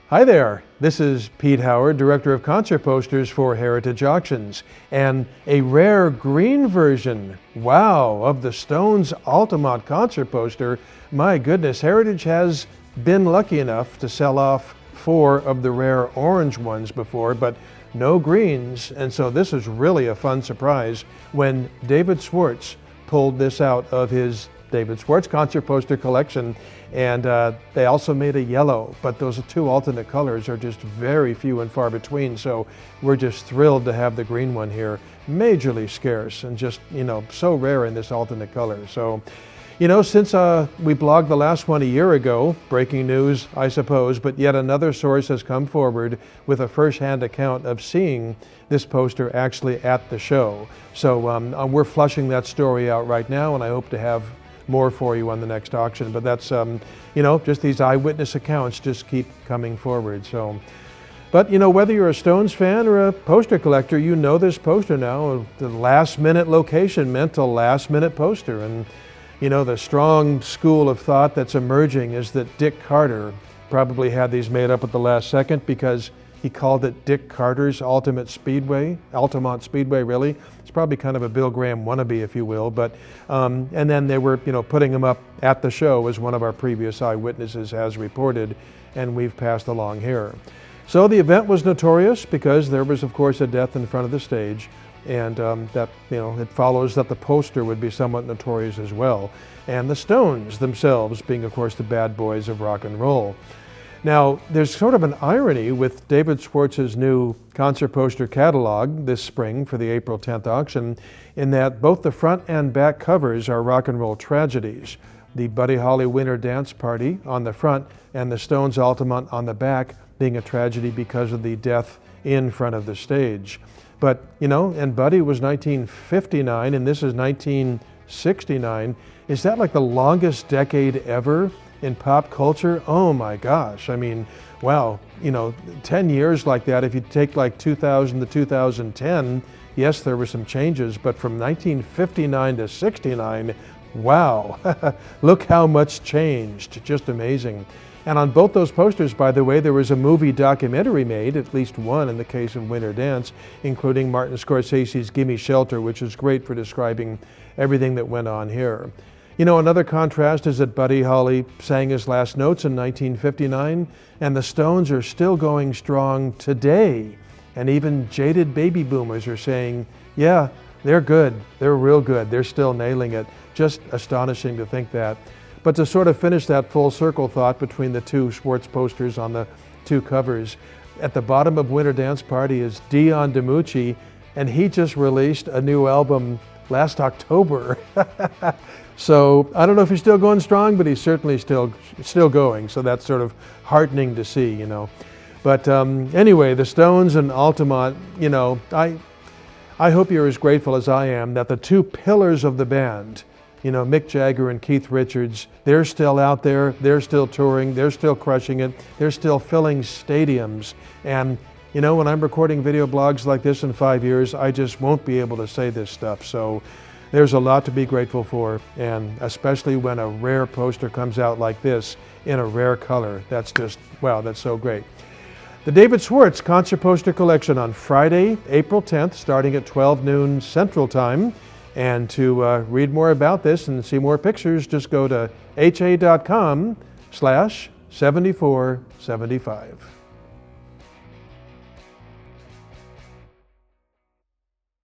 Hi there, this is Pete Howard, Director of Concert Posters for Heritage Auctions, and a rare green version, wow, of the Stones Altamont concert poster. My goodness, Heritage has been lucky enough to sell off 4 of the rare orange ones before, but no greens, and so this is really a fun surprise when David Swartz pulled this out of his David Swartz concert poster collection. And they also made a yellow, but those 2 alternate colors are just very few and far between, so we're just thrilled to have the green one here. Majorly scarce and just, so rare in this alternate color. So, since we blogged the last one a year ago, breaking news, I suppose, but yet another source has come forward with a first-hand account of seeing this poster actually at the show. So we're flushing that story out right now, and I hope to have more for you on the next auction. But that's, just these eyewitness accounts just keep coming forward. So, but whether you're a Stones fan or a poster collector, you know this poster now. The last-minute location meant a last-minute poster. And, the strong school of thought that's emerging is that Dick Carter probably had these made up at the last second because he called it Dick Carter's Altamont Speedway, really. It's probably kind of a Bill Graham wannabe, if you will, but, and then they were, putting them up at the show, as one of our previous eyewitnesses has reported, and we've passed along here. So the event was notorious because there was, of course, a death in front of the stage, and that, it follows that the poster would be somewhat notorious as well, and the Stones themselves being, of course, the bad boys of rock and roll. Now, there's sort of an irony with David Swartz's new concert poster catalog this spring for the April 10th auction, in that both the front and back covers are rock and roll tragedies. The Buddy Holly Winter Dance Party on the front and the Stones Altamont on the back being a tragedy because of the death in front of the stage. But, and Buddy was 1959 and this is 1969. Is that like the longest decade ever in pop culture? Oh my gosh, I mean, wow, 10 years like that, if you take like 2000 to 2010, yes, there were some changes, but from 1959 to 69, wow, look how much changed, just amazing. And on both those posters, by the way, there was a movie documentary made, at least one in the case of Winter Dance, including Martin Scorsese's Gimme Shelter, which is great for describing everything that went on here. Another contrast is that Buddy Holly sang his last notes in 1959, and the Stones are still going strong today. And even jaded baby boomers are saying, yeah, they're good, they're real good, they're still nailing it. Just astonishing to think that. But to sort of finish that full circle thought between the 2 Swartz posters on the 2 covers, at the bottom of Winter Dance Party is Dion DiMucci, and he just released a new album last October. So I don't know if he's still going strong, but he's certainly still going. So that's sort of heartening to see, But anyway, the Stones and Altamont, I hope you're as grateful as I am that the 2 pillars of the band, Mick Jagger and Keith Richards, they're still out there, they're still touring, they're still crushing it, they're still filling stadiums. And when I'm recording video blogs like this in 5 years, I just won't be able to say this stuff. So there's a lot to be grateful for, and especially when a rare poster comes out like this in a rare color. That's just, wow, that's so great. The David Swartz Concert Poster Collection on Friday, April 10th, starting at 12 noon Central Time. And to read more about this and see more pictures, just go to ha.com/7475.